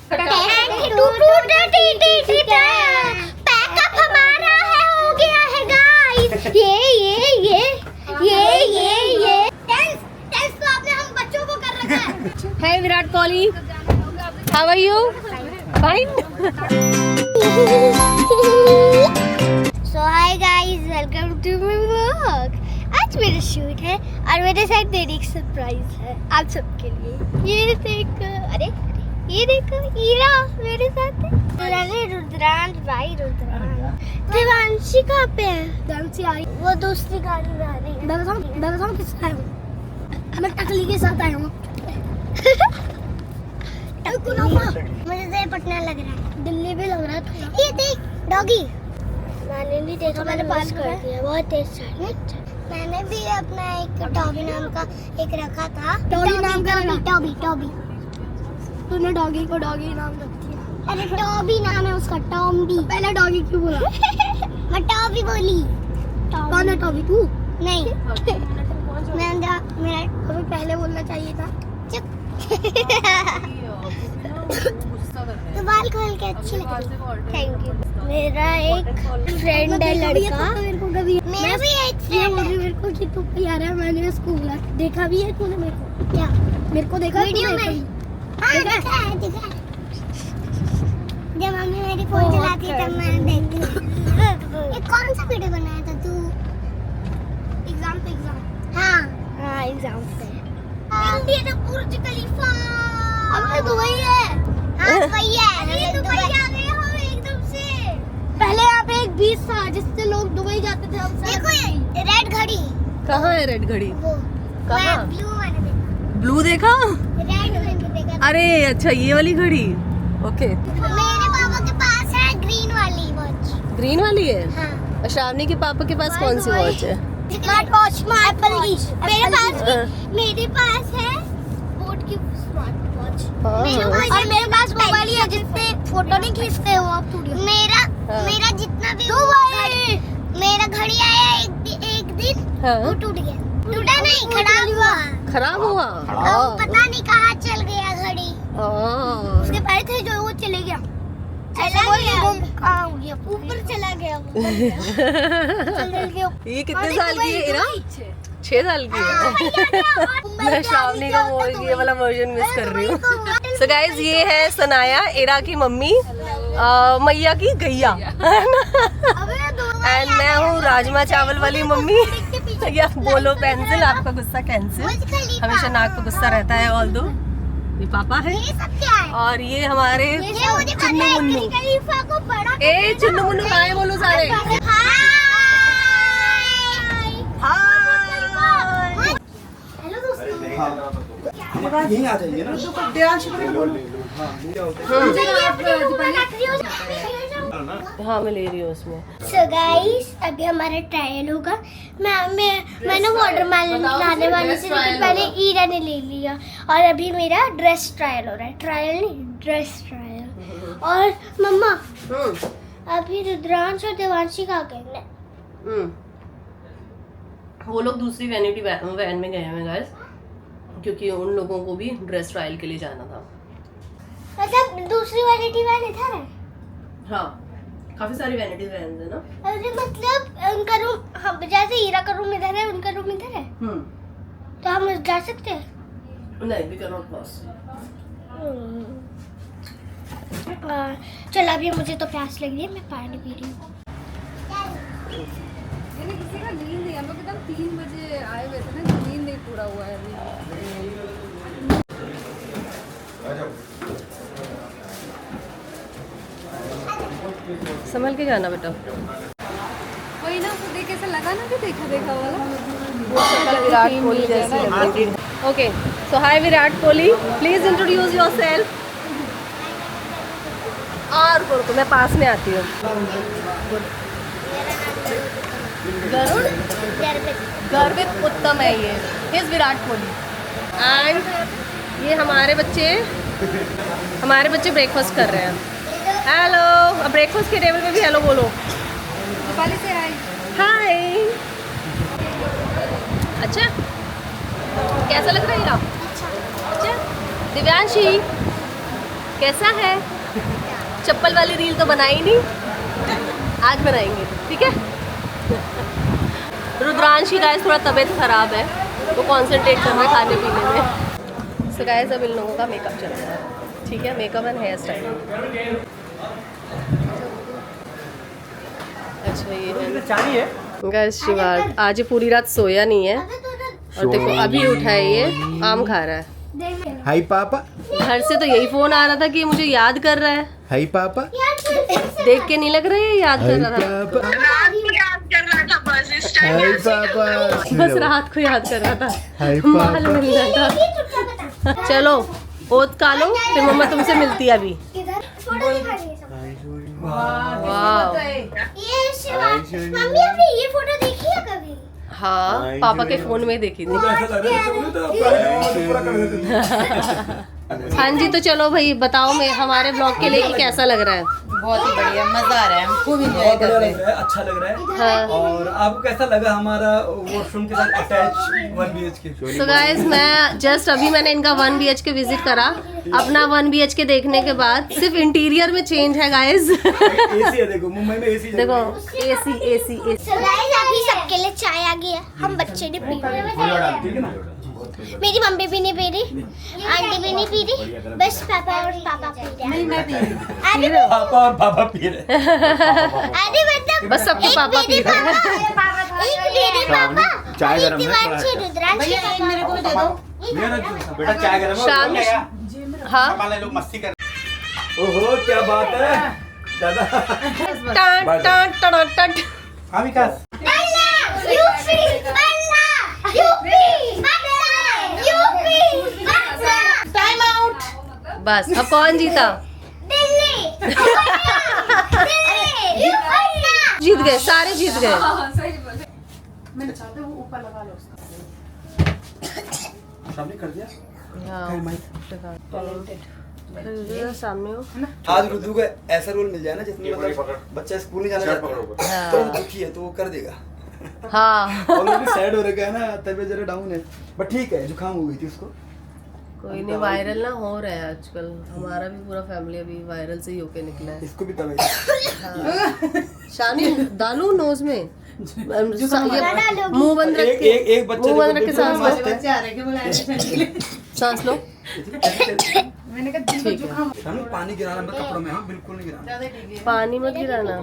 Pack up हमारा है, हो गया है गाइस। ये टेंस तो आपने हम बच्चों को कर रखा है। Hey Virat Kohli, how are you? Fine. So hi guys, welcome to my vlog। आज मेरा शूट है और मेरे साथ मेरी एक सरप्राइज है आप सबके लिए। ये देखो, अरे ये देखो हीरा मेरे साथ है। रुद्रांश भाई, रुद्रांश। देवांशी कहाँ पे है? देवांशी आई, वो दूसरी गाड़ी में आ रही है। मैं किससे आया हूँ? मैं टकली के साथ आया हूँ। मुझे तो पटना लग रहा है, दिल्ली भी लग रहा है थोड़ा। ये देख डॉगी, मैंने भी देखा, मैंने पास कर दिया, बहुत तेज था। मैंने भी अपना एक टॉबी नाम का एक रखा था। टॉबी नाम का टॉबी। तूने डॉगी को डॉगी नाम रख दिया। अरे टॉबी नाम है उसका, टॉम्बी। पहले डॉगी क्यों बोला? मैं टॉबी बोली। कौन है टॉबी? तू? नहीं। मेरा अभी पहले बोलना चाहिए था। चुप। तो बाल खोल के अच्छी लग रही। Thank you. मेरा एक फ्रेंड है लड़का। मेरा भी एक फ्रेंड है। मेरे को कि तू प्यारा है, मैंने उसको बोला। देखा भी है तूने मेरे को? क्या मेरे को देखा? वीडियो में देखा है। जब मम्मी मेरी फोन चलाती तब मैंने देखी। ये कौन सा वीडियो बनाया था तू? एग्जाम पे। हाँ एग्जाम पे। इंडिया का बुर्ज खलीफा। अब तो दुबई है। हाँ दुबई है। अरे दुबई आ गए हो एकदम से। पहले यहाँ पे एक बीच था जिससे लोग दुबई जाते थे। देखो ये रेड घड़ी। कहाँ है रेड घड़ी? वो कहाँ? ब्लू मैंने देखा। ब्लू देखा? रेड मैंने देखा। अरे अच्छा, ये वाली घड़ी। ओके। मेरे पापा के पास है ग्रीन वाली वॉच। ग्रीन वाली है? हाँ। और श्रावणी के पापा के पास कौन सी वॉच है? स्मार्ट वॉच, एप्पल की। मेरे पास है बोट की स्मार्ट वॉच। और मेरे पास मोबाइल है जिससे फोटो नहीं खींचते हो आप। मेरा जितना भी मेरा घड़ी आया एक दिन वो टूट गया। टूटा नहीं, खराब हुआ। पता नहीं कहाँ चल गया घड़ी। उसके पैर थे जो वो चले गया। ऊपर चला गया। ये कितने साल की है इरा? 6 साल की है। मैं श्रावणी का वो ये वाला वर्जन मिस कर रही हूँ। सो गाइज, ये है सनाया, इरा की मम्मी, मैया की गैया, एंड मैं हूँ राजमा चावल वाली मम्मी। या बोलो पेंसिल, आपका गुस्सा कैंसिल। हमेशा नाक पे गुस्सा रहता है। ऑल दो ये पापा है और ये हमारे चुन्नू मुन्नू। ए चुन्नू मुन्नू कहाँ है? बोलो सारे हेलो दोस्तों। यहीं आ जाइए ना। हाँ मैं ले रही हूँ उसमें। So guys, अभी हमारा ट्रायल होगा। मैंने वाटरमेलन लाने वाली से पहले ईरा ने ले लिया और अभी मेरा ड्रेस ट्रायल हो रहा है। ट्रायल नहीं, ड्रेस ट्रायल। और मम्मा अभी रुद्रांश और देवांशी कहाँ गए? वो लोग दूसरी वैनिटी वैन में गए हैं गाइस, क्योंकि उन लोगों को भी ड्रेस ट्रायल के लिए जाना था। मतलब दूसरी वैनिटी वैन इधर है? हाँ, काफी सारी वैनिटी वैन है ना। अरे मतलब उनका रूम, हम जैसे हीरा का रूम इधर है, उनका रूम इधर है। तो हम जा सकते हैं? नहीं, वी कैन नॉट क्रॉस। चल अभी मुझे तो प्यास लग रही है, मैं पानी पी रही हूँ। किसी का नींद नहीं, हम लोग एकदम 3 बजे आए हुए थे ना, नींद नहीं पूरा हुआ है अभी। संभल के जाना बेटा। वही ना, उसको देख ऐसा लगा ना कि देखा वाला। विराट कोहली जैसी लग रही है। Okay, so hi Virat Kohli, please introduce yourself. और को मैं पास में आती हूँ। गर्वित उत्तम है ये। इज विराट कोहली एंड ये हमारे बच्चे ब्रेकफास्ट कर रहे हैं। हेलो, अब ब्रेकफास्ट के टेबल पे भी हेलो बोलो। नेपाली से हाय। हाय। अच्छा, कैसा लग रहा है? अच्छा, दिव्यांशी कैसा है? चप्पल वाली रील तो बनाई नहीं, आज बनाएंगे, ठीक है। रुद्रांश की गाइस थोड़ा तबीयत खराब है, वो कंसंट्रेट कर रहा है खाने पीने में। सो गाइस अब इन लोगों का मेकअप चल रहा है, ठीक है, मेकअप एंड हेयर स्टाइल। अच्छा ये है गाइस शिवार्ड, आज ये पूरी रात सोया नहीं है और देखो अभी उठा है, ये आम खा रहा है। हाय पापा, घर से तो यही फोन आ रहा था कि ये मुझे याद कर रहा है। हाय पापा, देख के नहीं लग रहा है ये याद कर रहा था। हाय पापा, बस रात को याद कर रहा था, हाय माल मिल रहा था। चलो ओत खा लो, फिर मम्मा तुमसे मिलती है अभी। वाह, मम्मी आपने ये फोटो देखी है कभी? हाँ पापा के फोन में देखी थी। हाँ जी, तो चलो भाई बताओ मैं हमारे ब्लॉग के लिए कि कैसा लग रहा है? बहुत ही बढ़िया, मजा आ रहा है, हम खूब एंजॉय कर रहे हैं। अच्छा लग रहा है। हाँ। और आपको कैसा लगा हमारा वॉशरूम के साथ अटैच 1 BHK? तो गाइस मैं जस्ट अभी मैंने इनका 1 BHK विजिट करा, अपना 1 BHK देखने के बाद सिर्फ इंटीरियर में चेंज है गाइस। एसी है, देखो मुंबई में एसी। देखो AC AC AC. So guys, अभी सबके लिए चाय आ गई है, हम बच्चे ने पी ली। मेरी मम्मी भी नहीं पी रही, आंटी भी नहीं पी रही, बस पापा और पापा पी रहे हैं। पापा और पापा पी रहे। अरे मतलब बस सबके पापा पी रहे हैं। एक मेरे पापा, चाय एक गरम है, दिवांशी रुद्रांश के पापा। मेरे को भी दे दो। बेटा चाय गरम है। शाम हाँ लोग मस्ती कर। ओहो क्या बात है दादा। टाट टाट टाट टाट। हाँ विकास। यूपी बल्ला, यूपी बल्ला, यूपी बल्ला। Time out. बस अब कौन जीता? दिल्ली, दिल्ली, यूपी। जीत गए, सारे जीत गए। हाँ, सही बोले। सामने कर दिया। सामने हो। आज रुद्र को ऐसा रोल मिल जाए ना जिसमें मतलब बच्चा स्कूल नहीं जाना चाहता तो दुखी है तो वो कर देगा। हाँ ऑलरेडी सैड हो रखा है ना, तबीयत जरा डाउन है, बट ठीक है, जुकाम हो गई थी उसको। कोई नहीं, वायरल ना हो रहा है आजकल, हमारा भी पूरा फैमिली अभी वायरल से ही होके निकला है। इसको भी तबीयत शानी डालू नोज में, मुंह बंद रख के, एक बच्चे मुंह बंद रख के सांस लो, सांस लो। मैंने कहा दिन को जुकाम हम पानी गिराना मत कपड़ों में, हम बिल्कुल नहीं गिराना। पानी मत गिराना।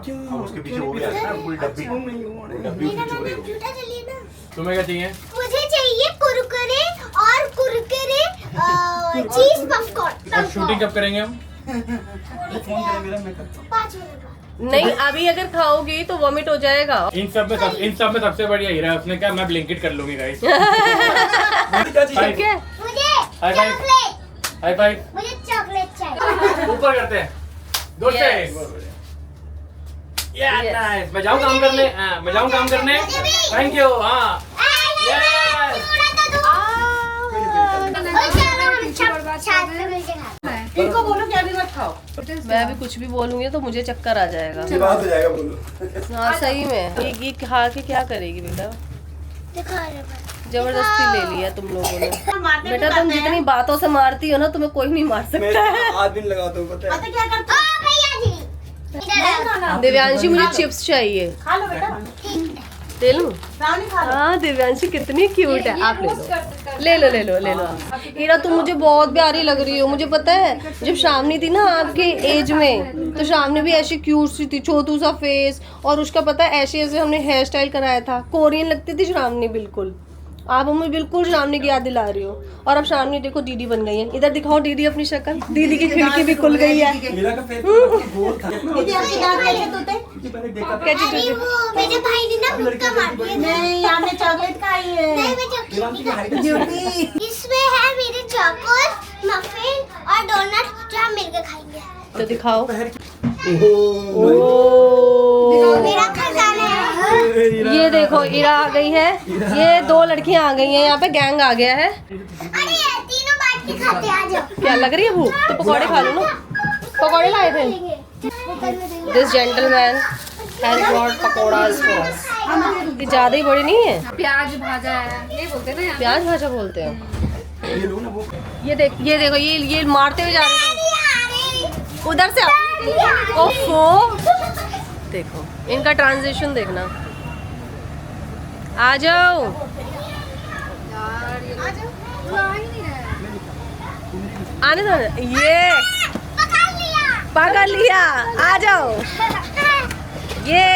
क्यों उसके पीछे हो गया ना पूरी डब्बी झूठा चलिए ना। तुम्हें क्या चाहिए? मुझे चाहिए कुरकुरे और कुरकुरे चीज पॉपकॉर्न। और शूटिंग कब करेंगे हम? फोन करें मेरा मेकअप 5 मिनट बाद। नहीं अभी अगर खाओगी तो वॉमिट हो जाएगा। इन सब में सबसे बढ़िया हीरा है, उसने कहा मैं ब्लिंकिट कर लूंगी गाइस। ठीक है, मुझे high five. Chocolate, high five मुझे चॉकलेट चाहिए। ऊपर करते हैं दोस्त। Yes. नाइस। मैं जाऊँ काम करने। हाँ मैं जाऊँ काम करने। Thank you. हाँ यस। इनको बोलो क्या भी मत खाओ। मैं अभी कुछ भी बोलूंगी तो मुझे चक्कर आ जाएगा। बात हो जाएगा बोलो। हाँ सही में, ये खा के क्या करेगी बेटा? जबरदस्ती ले लिया तुम लोगों ने। बेटा तुम जितनी बातों से मारती हो ना, तुम्हें कोई नहीं मार मैं सकता है। 8 दिन लगाता हूँ पता है। क्या करते दिव्यांशी मुझे चिप्स चाहिए, खा लो बेटा, ले लूं? ब्राउनी खा लो। हाँ दिव्यांशी कितनी क्यूट है, आप ले लो ले लो ले लो ले लो। हीरा तुम मुझे बहुत प्यारी लग रही हो। मुझे पता है जब शामनी थी ना आपके एज में, तो शामनी भी ऐसी क्यूट सी थी, छोटू सा फेस, और उसका पता है ऐसे ऐसे हमने हेयर स्टाइल कराया था, कोरियन लगती थी शामनी बिल्कुल। आप हमें बिल्कुल शामनी की याद दिला रही हो। और अब शामनी देखो दीदी बन गई है। इधर दिखाओ दीदी अपनी शक्ल, दीदी की खिड़की भी खुल गई है। मेरा का फेस गोल था। दीदी आपके दांत कैसे टूटे? क्योंकि मैंने देखा कैची अरे वो मेरे भाई ने ना मुक्का मार दिया। नहीं, आपने चॉकलेट खाई है। नहीं, मैं चॉकलेट दिव्यांशी की हाइट ब्यूटी। इसमें है मेरे चॉकोस, मफिन और डोनट जो हम मिलकर खाएंगे। तो दिखाओ। मेरा खजाना है। ये देखो ईरा आ गई है, ये 2 लड़कियां आ गई हैं, यहाँ पे गैंग आ गया है। अरे यार तीनों बांट के खाते आ जाओ। क्या लग रही है भूख? तो पकौड़े खा लो ना, पकौड़े लाए थे। This gentleman has brought pakoras for us. ये ज्यादा ही बड़े नहीं है, प्याज भाजा है, ये बोलते हैं ना यहाँ। प्याज भाजा बोलते हैं। ये लो ना वो ये देखो ये मारते हुए जा रहे हैं। उधर से ओफो, देखो इनका ट्रांजिशन देखना। आ जाओ, आने दो। ये पकड़ लिया, आ जाओ। ये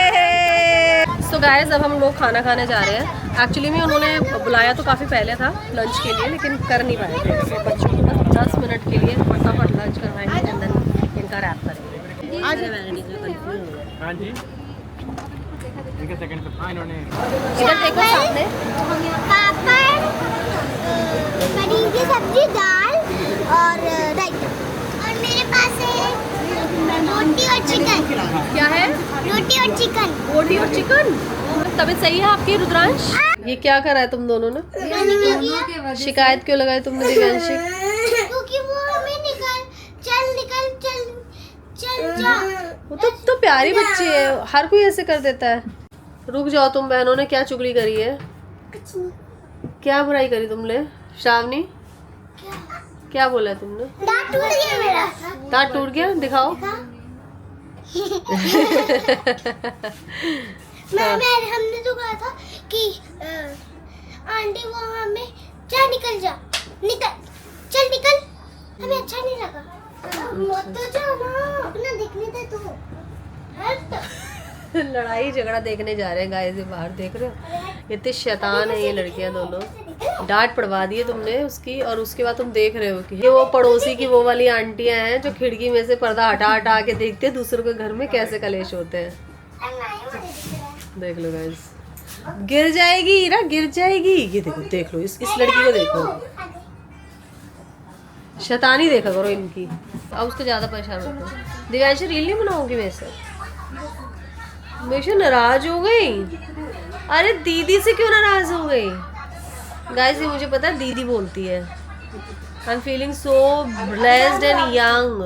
सो गाइस, अब हम लोग खाना खाने जा रहे हैं। एक्चुअली में उन्होंने बुलाया तो काफ़ी पहले था लंच के लिए, लेकिन कर नहीं पाए थे। तो बच्चों को बस 10 मिनट के लिए फटाफट लंच करवाएंगे एंड देन इनका रैप करेंगे। आज हाँ जी, एक सेकंड पे। हाँ, इन्होंने इधर देखो सामने, पापड़, पनीर की सब्जी, दाल और रायता। और मेरे पास है रोटी और चिकन। क्या है? रोटी और चिकन। रोटी और चिकन। तबीयत सही है आपकी रुद्रांश? ये क्या करा है तुम दोनों ने? शिकायत क्यों लगाई तुमने दिव्यांशी? क्योंकि वो हमें चल जा। वो तो प्यारी बच्ची है, हर कोई ऐसे कर देता है। रुक जाओ तुम बहनों ने क्या चुगली करी है? क्या बुराई करी तुमने श्रावणी? क्या बोला तुमने? दांत टूट गया मेरा। दांत टूट गया? दिखाओ। हमने तो कहा था कि आंटी वो हमें चल निकल, हमें अच्छा नहीं लगा। मत तो जाओ ना, अपना देखने दे तू। लड़ाई झगड़ा देखने जा रहे हैं गाइस, ये बाहर देख रहे हो? इतनी शैतान है ये लड़कियां दोनों। डांट पड़वा दी है तुमने उसकी, और उसके बाद तुम देख रहे हो कि ये वो पड़ोसी की वो वाली आंटियां हैं जो खिड़की में से पर्दा हटा हटा के देखते हैं दूसरों के घर में कैसे कलेश होते हैं। देख लो गाइस, गिर जाएगी ना, गिर जाएगी। ये देखो, देख लो इस लड़की को देखो, शैतानी देखा करो इनकी। अब उसको ज्यादा परेशान मत करो। दिव्यांशी रील नहीं बनाओगी मेरे से? मेरे से नाराज हो गई? अरे दीदी से क्यों नाराज हो गई? गाइस ये मुझे पता है दीदी बोलती है। I am feeling so blessed and young.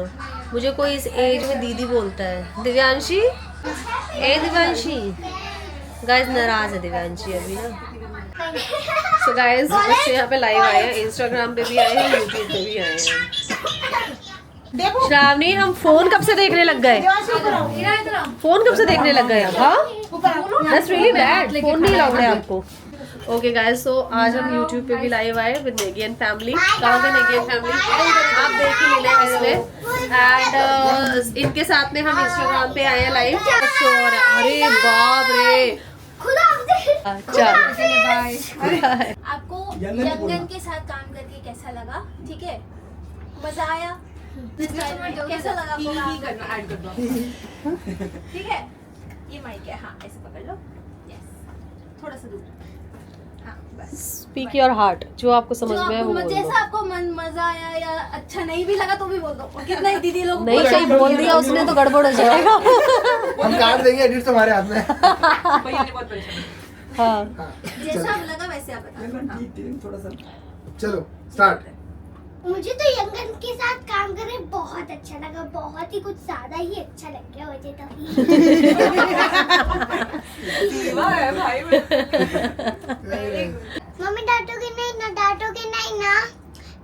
मुझे कोई इस एज में दीदी बोलता है। दिव्यांशी, ए दिव्यांशी। गाइस नाराज है दिव्यांशी अभी ना। सो गाइस बच्चे यहाँ पे लाइव आए हैं, इंस्टाग्राम पे भी आए हैं, यूट्यूब पे भी आए हैं। श्रावणी, हम फोन कब से देखने लग गए? फोन कब से देखने लग गए? हाँ, दैट्स रियली बैड। फोन नहीं अलाउड है आपको। ओके गाइस, सो आज हम YouTube पे भी लाइव आए विद नेगी एंड फैमिली। कहाँ पे नेगी एंड फैमिली? आप देख ही लेना इसमें। एंड इनके साथ में हम इंस्टाग्राम पे आए हैं लाइव। अरे बाप रे, चलो बाय। आपको यंगन के साथ काम करके कैसा लगा? ठीक है, मजा आया? कैसा लगा आपको? ठीक है, ये माइक है। हाँ, ऐसे पकड़ लो। यस, थोड़ा सा दूर। हाँ, बस। स्पीक योर हार्ट, जो आपको समझ में है वो बोल दो। जैसा आपको मजा आया या अच्छा नहीं भी लगा तो भी बोल दो। कितना ही दीदी लोग नहीं, सही बोल दिया उसने तो गड़बड़ हो जाएगा। हम काट देंगे, एडिट तुम्हारे हाथ में। हाँ, जैसा लगा वैसे आप बता। थोड़ा सा चलो स्टार्ट। मुझे तो यंगन के साथ काम करके बहुत अच्छा लगा, बहुत ही कुछ ज्यादा ही अच्छा लग गया मुझे तो। मम्मी डांटोगे नहीं ना? डांटोगे नहीं ना?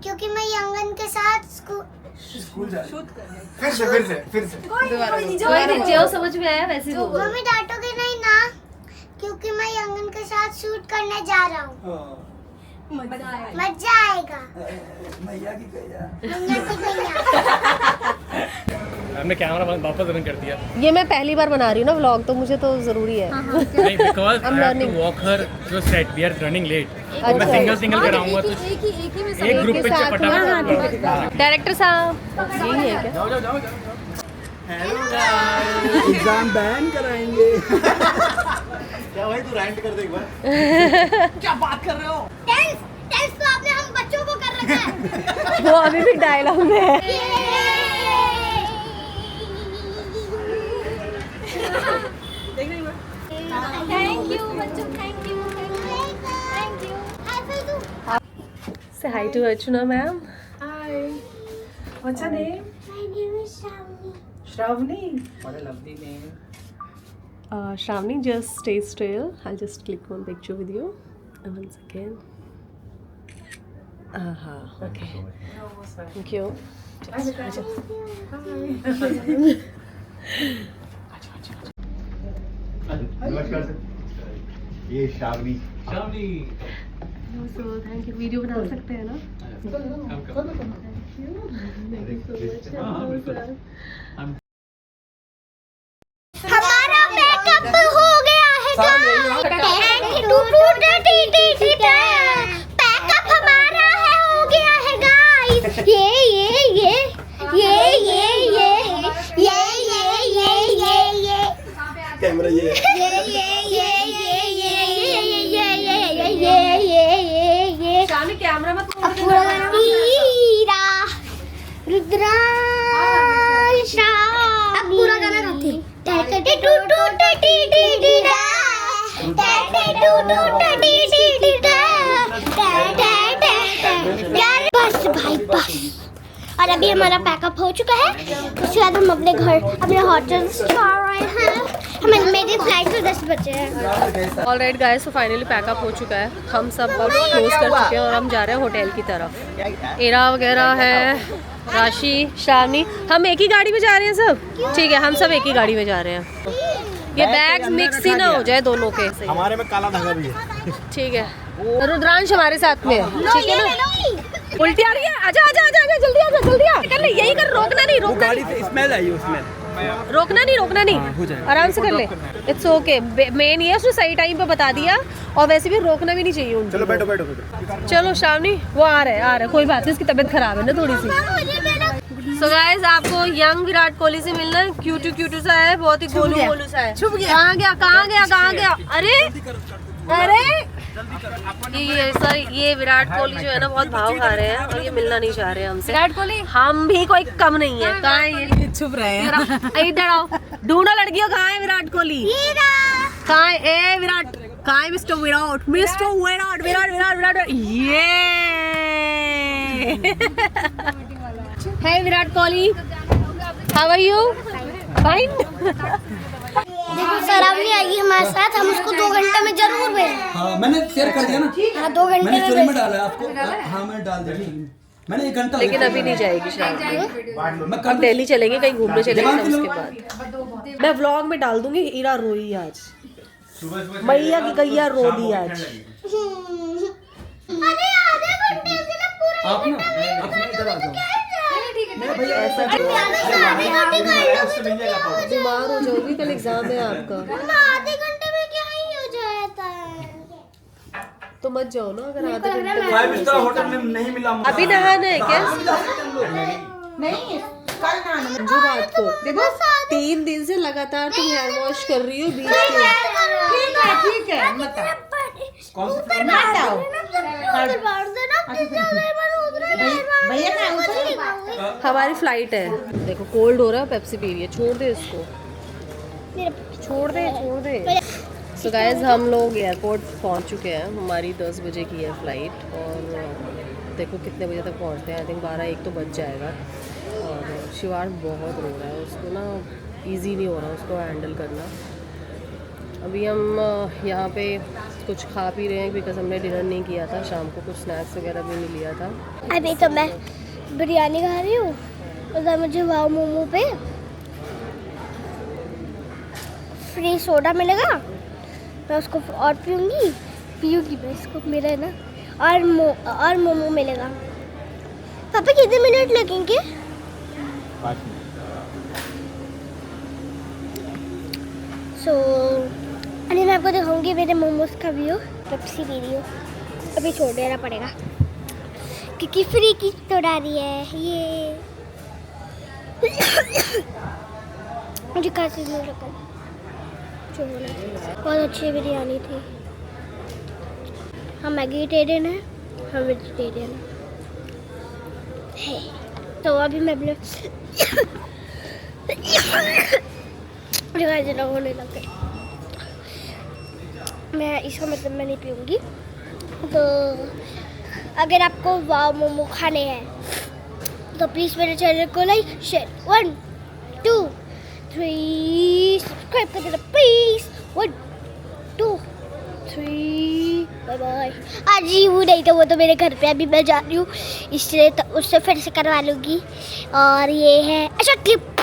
क्योंकि मैं यंगन के साथ स्कूल जा फिर से कोई नहीं, जो समझ में आया वैसे बोल। मम्मी डांटोगे नहीं ना? क्योंकि मैं यंगन के साथ शूट करने जा रहा हूँ। मजा आएगा। मैया की गैया। हमने कैमरा वापस रन कर दिया। ये मैं पहली बार बना रही हूँ ना व्लॉग, तो मुझे तो जरूरी है। नहीं, because I have to walk her जो set, we are running late. मैं सिंगल कराऊंगा तो एक ग्रुप पे फटाफट। डायरेक्टर साहब यही है क्या? जाओ। हेलो गाइस, एग्जाम बैन कराएंगे। क्या भाई, तू रैंट कर दे एक बार। क्या बात कर रहे हो? टेंस तो आपने हम बच्चों को कर रखा है। वो अभी भी डायलॉग में है। थैंक यू बच्चों, thank you. Say hi to Archana ma'am. What's your name? My name is Shravani. Shravani. What a lovely name. Shravani, just stay still. I'll just click one picture with you. And once again. हाँ okay thank you. नमस्कार sir, ये Shravani. Thank you. Video बना सकते हैं ना? हमारा makeup हो गया है पैकअप हमारा है हो गया है गाइस। ये कैमरा ये शामी कैमरा मत हीरा रुद्रांश अब पूरा गाना गाते बस भाई बस। और अभी हमारा पैकअप हो चुका है, उसके बाद हम अपने घर अपने होटल जा रहे हैं। हमें मेरी फ्लाइट तो 10 बजे है। ऑलराइट गाइस, तो फाइनली पैकअप हो चुका है। हम सब अब क्लोज कर चुके हैं और हम जा रहे हैं होटल की तरफ। एरा वगैरह है, राशि, श्रावणी, हम एक ही गाड़ी में जा रहे हैं सब। ठीक है, हम सब एक ही गाड़ी में जा रहे हैं। ये बैग्स मिक्स ही ना हो जाए दोनों के। हमारे में काला धागा भी है। ठीक है, रुद्रांश हमारे साथ में है। ठीक है ना? उल्टी आ रही है, आजा आजा आजा आजा, जल्दी आजा जल्दी आ। कर ले, यही कर, रोकना नहीं, रोकना गाड़ी से स्मेल आई, उसमें रोकना नहीं, रोकना नहीं, आराम से कर ले। It's okay. मेन ये उसने सही टाइम पे बता दिया, और वैसे भी रोकना भी नहीं चाहिए उनको। चलो बैठो बैठो। चलो श्रावणी, वो आ रहे कोई बात नहीं, उसकी तबीयत खराब है ना थोड़ी सी। सो गाइस, आपको यंग विराट कोहली से मिलना है। क्यूटू सा है, बहुत ही गोलू सा है। कहाँ गया? अरे ये विराट कोहली जो है ना, बहुत भाव खा रहे हैं और ये मिलना नहीं चाह रहे हैं हमसे। विराट कोहली, हम भी कोई कम नहीं है। कहाँ है ये? छुप रहे हैं। इधर आओ, ढूंढो लड़कियों, कहाँ है विराट कोहली? कहाँ है? ए विराट, कहाँ है मिस्टर विराट? विराट ये है Virat Kohli. How are you? Fine. देखो सरावनी आएगी हमारे साथ, हम उसको 2 घंटे में जरूर भेजें। हाँ, मैंने शेयर कर दिया ना। हाँ, 2 घंटे मैंने में स्टोरी में डाला है आपको। हाँ, मैंने डाल दिया। मैंने 1 घंटा। लेकिन अभी नहीं जाएगी शायद। मैं हम दिल्ली चलेंगे, कहीं घूमने चलेंगे, तब उसके बाद मैं व्लॉग में डाल दूंगी। ईरा रोई आज, मैया की गैया रो दी आज। अरे आधे घंटे से ना पूरा आप ना अपने इधर आ जाओ। ऐसा बीमार हो जाओगी, कल एग्जाम है आपका। आधे घंटे में क्या ही हो जाता है। तो मत जाओ ना, अगर आधे घंटे। 5 स्टार होटल में नहीं मिला मुझे। अभी नहाना है क्या? नहीं, कल नहाना। जो बात को देखो, 3 दिन से लगातार तुम हेयर वॉश कर रही हो बीच में। ठीक है मत भैया का हमारी फ्लाइट है, देखो कोल्ड हो रहा है, पेप्सी पी रही है। छोड़ दे इसको, छोड़ दे। सो गाइस, हम लोग एयरपोर्ट पहुंच चुके हैं। हमारी 10 बजे की है फ्लाइट, और देखो कितने बजे तक पहुंचते हैं। आई थिंक 12-1 तो बज जाएगा। और शिवार्थ बहुत रो रहा है, उसको ना इजी नहीं हो रहा उसको हैंडल करना। अभी हम यहाँ पे कुछ खा पी रहे हैं, बिकॉज हमने डिनर नहीं किया था शाम को, कुछ स्नैक्स वगैरह भी नहीं लिया था। अभी तो मैं बिरयानी खा रही हूँ, उधर मुझे वाव मोमो पे फ्री सोडा मिलेगा, मैं उसको और पीऊँगी मैं इसको, मेरा है ना। और मोमो मिलेगा। पापा कितने मिनट लगेंगे? 5 मिनट। अरे मैं आपको दिखाऊंगी मेरे मोमोज का व्यू। पेप्सी पी रही हूँ, अभी छोड़ देना पड़ेगा क्योंकि फ्री की तोड़ा रही है ये। मुझे खांसी नहीं लगा, बहुत अच्छी बिरयानी थी। हम वेजिटेरियन हैं, हम वेजिटेरियन है। तो अभी मैं होने लग गई। मैं इसका मतलब मैं नहीं पीऊँगी। तो अगर आपको वाव मोमो खाने हैं तो प्लीज़ मेरे चैनल को लाइक शेयर 1 2 3 सब्सक्राइब कर देना प्लीज़। 1 2 3 bye bye. आज वो नहीं था, वो तो मेरे घर पे, अभी मैं जा रही हूँ, इसलिए तो उससे फिर से करवा लूँगी। और ये है अच्छा क्लिप